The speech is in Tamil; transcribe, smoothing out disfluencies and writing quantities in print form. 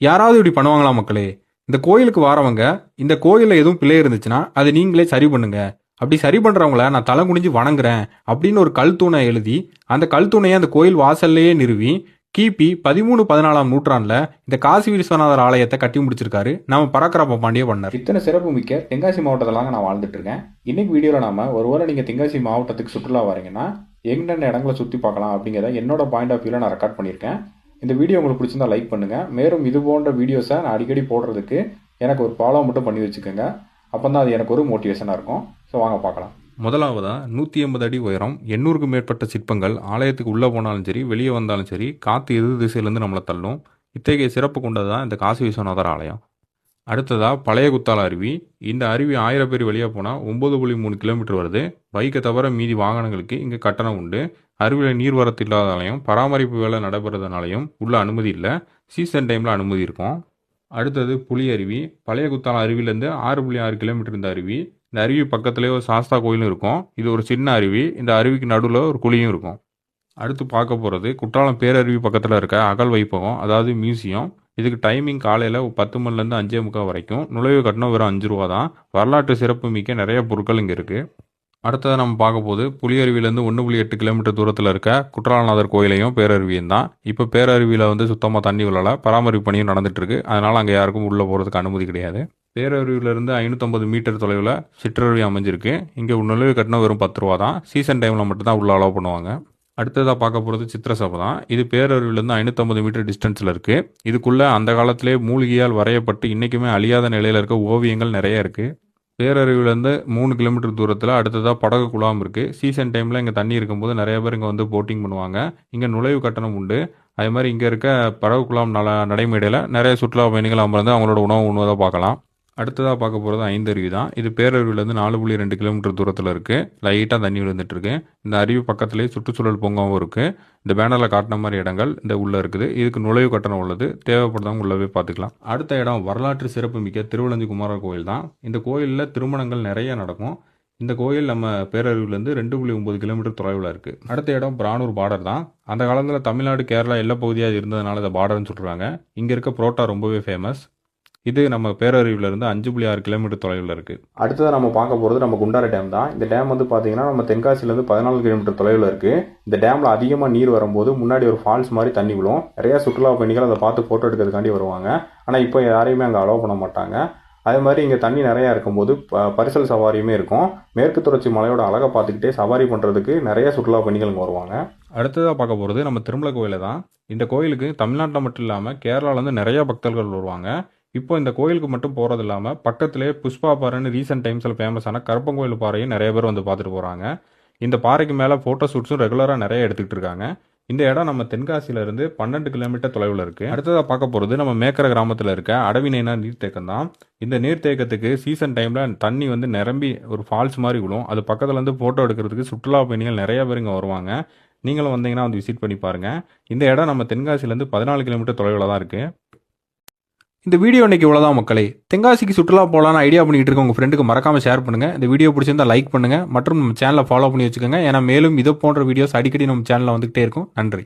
யாராவது இப்படி பண்ணுவாங்களா மக்களே? இந்த கோயிலுக்கு வாரவங்க இந்த கோயிலில் எதுவும் பிழை இருந்துச்சுன்னா அதை நீங்களே சரி பண்ணுங்க. அப்படி சரி பண்றவங்கள நான் தலை குனிஞ்சு வணங்குறேன் அப்படின்னு ஒரு கல் தூணை எழுதி அந்த கல் தூணையை அந்த கோயில் வாசல்லையே நிறுவி கிபி 13-14ஆம் நூற்றாண்டுல இந்த காசி விஸ்வநாதர் ஆலயத்தை கட்டி முடிச்சிருக்காரு நம்ம பராக்கிரம பாண்டிய பண்ணார். இத்தனை சிறப்பு மிக்க தென்காசி மாவட்டத்தில் நான் வாழ்ந்துட்டு இருக்கேன். இன்னைக்கு வீடியோவில் நாம ஒருவேளை நீங்கள் தென்காசி மாவட்டத்துக்கு சுற்றுலா வரீங்கன்னா என்னென்ன இடங்களை சுற்றி பார்க்கலாம் அப்படிங்கிறத என்னோட பாயிண்ட் ஆஃப் வியூவில் நான் ரெக்கார்ட் பண்ணியிருக்கேன். இந்த வீடியோ உங்களுக்கு பிடிச்சிருந்தா லைக் பண்ணுங்க. மேலும் இது போன்ற வீடியோஸை நான் அடிக்கடி போடுறதுக்கு எனக்கு ஒரு ஃபாலோ மட்டும் பண்ணி வச்சுக்கோங்க. அப்போ தான் அது எனக்கு ஒரு மோட்டிவேஷனாக இருக்கும். ஸோ வாங்க பார்க்கலாம். முதலாவதா 180 அடி உயரம் 800க்கும் மேற்பட்ட சிற்பங்கள் ஆலயத்துக்கு உள்ளே போனாலும் சரி வெளியே வந்தாலும் சரி காற்று எதிர் திசையிலேருந்து நம்மளை தள்ளும். இத்தகைய சிறப்பு கொண்டதான் இந்த காசி விஸ்வநாதர் ஆலயம். அடுத்ததாக பழைய குத்தால அருவி. இந்த அருவி 1000 பேர் வெளியாக போனால் 9.3 கிலோமீட்டர் வருது. பைக்கை தவிர மீதி வாகனங்களுக்கு இங்கே கட்டணம் உண்டு. அருவியில் நீர்வரத்து இல்லாதனாலையும் பராமரிப்பு வேலை நடைபெறதுனாலையும் உள்ள அனுமதி இல்லை. சீசன் டைமில் அனுமதி இருக்கும். அடுத்தது புலி அருவி. பழைய குத்தால அருவிலேருந்து 6.6 கிலோமீட்டர் இந்த அருவி. இந்த அருவி பக்கத்துலேயே ஒரு சாஸ்தா கோயிலும் இருக்கும். இது ஒரு சின்ன அருவி. இந்த அருவிக்கு நடுவில் ஒரு குழியும் இருக்கும். அடுத்து பார்க்க போகிறது குற்றாலம் பேரருவி பக்கத்தில் இருக்க அகல் வைப்பகம், அதாவது மியூசியம். இதுக்கு டைமிங் காலையில் 10 மணிலேருந்து 5:45 வரைக்கும். நுழைவு கட்டணம் வெறும் 5 ரூபா தான். வரலாற்று சிறப்பு மிக்க நிறைய பொருட்கள் இங்கே இருக்குது. அடுத்ததை நம்ம பார்க்க போது புலியருவிலேருந்து 1.8 கிலோமீட்டர் தூரத்தில் இருக்க குற்றாலநாதர் கோயிலையும் பேரருவியும் தான். இப்போ பேரருவியில் சுத்தமாக தண்ணி விழலை, பராமரிப்பு பணியும் நடந்துட்டு இருக்கு. அதனால் அங்கே யாருக்கும் உள்ளே போகிறதுக்கு அனுமதி கிடையாது. பேரருவியிலிருந்து 550 மீட்டர் தொலைவில் சிற்றருவி அமைஞ்சிருக்கு. இங்கே நுழைவு கட்டணம் வெறும் 10 ரூபா தான். சீசன் டைமில் மட்டும்தான் உள்ள அலோவ் பண்ணுவாங்க. அடுத்ததாக பார்க்க போகிறது சித்திரசபை தான். இது பேரருவிலேருந்து 550 மீட்டர் டிஸ்டன்ஸில் இருக்குது. இதுக்குள்ளே அந்த காலத்திலே மூலிகையால் வரையப்பட்டு இன்றைக்குமே அழியாத நிலையில் இருக்க ஓவியங்கள் நிறைய இருக்குது. பேரருவிலேருந்து 3 கிலோமீட்டர் தூரத்தில் அடுத்ததாக படகு குழாம் இருக்குது. சீசன் டைமில் இங்கே தண்ணி இருக்கும்போது நிறைய பேர் இங்கே போட்டிங் பண்ணுவாங்க. இங்கே நுழைவு கட்டணம் உண்டு. அதே மாதிரி இங்கே இருக்க படகு குழாம் நடைமேடையில் நிறைய சுற்றுலா பயணிகள் அமர்ந்து அவங்களோட உணவு உண்ணுவதை பார்க்கலாம். அடுத்ததாக பார்க்க போகிறது 5 அருவி தான். இது பேரருவிலேருந்து 4.2 கிலோமீட்டர் தூரத்தில் இருக்குது. லைட்டாக தண்ணி விழுந்துட்டுருக்கு. இந்த அருவி பக்கத்துலேயே சுற்றுச்சூழல் பூங்காவும் இருக்குது. இந்த பேனரில் காட்டின மாதிரி இடங்கள் இந்த உள்ளே இருக்குது. இதுக்கு நுழைவு கட்டணம் உள்ளது. தேவைப்படுறவங்க உள்ளவே பார்த்துக்கலாம். அடுத்த இடம் வரலாற்று சிறப்பு மிக்க திருவலஞ்சி குமாரர் கோயில் தான். இந்த கோயிலில் திருமணங்கள் நிறைய நடக்கும். இந்த கோயில் நம்ம பேரருவிலேருந்து 2.9 கிலோமீட்டர் தொலைவில் இருக்குது. அடுத்த இடம் பிரானூர் பார்டர் தான். அந்த காலத்தில் தமிழ்நாடு கேரளா எல்லா பகுதியாக இருந்ததுனால இதை பார்டர்னு சொல்கிறாங்க. இங்கே இருக்க புரோட்டா ரொம்பவே ஃபேமஸ். இது நம்ம பேரருவியிலிருந்து 5.6 கிலோமீட்டர் தொலைவில் இருக்குது. அடுத்தது நம்ம பார்க்க போகிறது நம்ம குண்டாறு டேம் தான். இந்த டேம் பார்த்தீங்கன்னா நம்ம தென்காசிலேருந்து 14 கிலோமீட்டர் தொலைவில் இருக்குது. இந்த டேமில் அதிகமாக நீர் வரும்போது முன்னாடி ஒரு ஃபால்ஸ் மாதிரி தண்ணி விழும். நிறையா சுற்றுலா பயணிகள் அதை பார்த்து ஃபோட்டோ எடுக்கிறதுக்காண்டி வருவாங்க. ஆனால் இப்போ யாரையுமே அங்கே அலோவ் பண்ண மாட்டாங்க. அதே மாதிரி இங்கே தண்ணி நிறையா இருக்கும்போது பரிசல் சவாரியுமே இருக்கும். மேற்கு தொடர்ச்சி மலையோட அழகை பார்த்துக்கிட்டே சவாரி பண்ணுறதுக்கு நிறைய சுற்றுலா பயணிகள் இங்கே வருவாங்க. அடுத்ததாக பார்க்க போகிறது நம்ம திருமலை கோயிலை தான். இந்த கோயிலுக்கு தமிழ்நாட்டில் மட்டும் இல்லாமல் கேரளாவிலேருந்து நிறைய பக்தர்கள் வருவாங்க. இப்போ இந்த கோயிலுக்கு மட்டும் போகிறது இல்லாமல் பக்கத்திலே புஷ்பா பாறைன்னு ரீசெண்ட் டைம்ஸில் ஃபேமஸான கருப்பங்கோயில் பாறையும் நிறைய பேர் பார்த்துட்டு போகிறாங்க. இந்த பாறைக்கு மேலே ஃபோட்டோ ஷூட்ஸும் ரெகுலராக நிறைய எடுத்துக்கிட்டு இருக்காங்க. இந்த இடம் நம்ம தென்காசியிலேருந்து 12 கிலோமீட்டர் தொலைவில் இருக்குது. அடுத்ததாக பார்க்க போகிறது நம்ம மேக்கர கிராமத்தில் இருக்க அடவினைனா நீர்த்தேக்கம் தான். இந்த நீர்த்தேக்கத்துக்கு சீசன் டைமில் தண்ணி நிரம்பி ஒரு ஃபால்ஸ் மாதிரி விழும். அது பக்கத்துலேருந்து ஃபோட்டோ எடுக்கிறதுக்கு சுற்றுலா பயணிகள் நிறைய பேர் இங்கே வருவாங்க. நீங்களும் வந்தீங்கன்னா விசிட் பண்ணி பாருங்கள். இந்த இடம் நம்ம தென்காசியிலேருந்து 14 கிலோமீட்டர் தொலைவில் தான் இருக்குது. இந்த வீடியோ இன்னைக்கு இவ்வளோதான் மக்களே. தென்காசிக்கு சுற்றுலா போகலான்னு ஐடியா பண்ணிட்டு இருக்க உங்கள் ஃப்ரெண்டுக்கு மறக்காமல் ஷேர் பண்ணுங்கள். இந்த வீடியோ பிடிச்சிருந்தா லைக் பண்ணுங்கள் மற்றும் நம்ம சேனலை ஃபாலோ பண்ணி வச்சுக்கோங்க. ஏன்னா மேலும் இது போன்ற வீடியோஸ் அடிக்கடி நம்ம சேனலில் வந்துகிட்டே இருக்கும். நன்றி.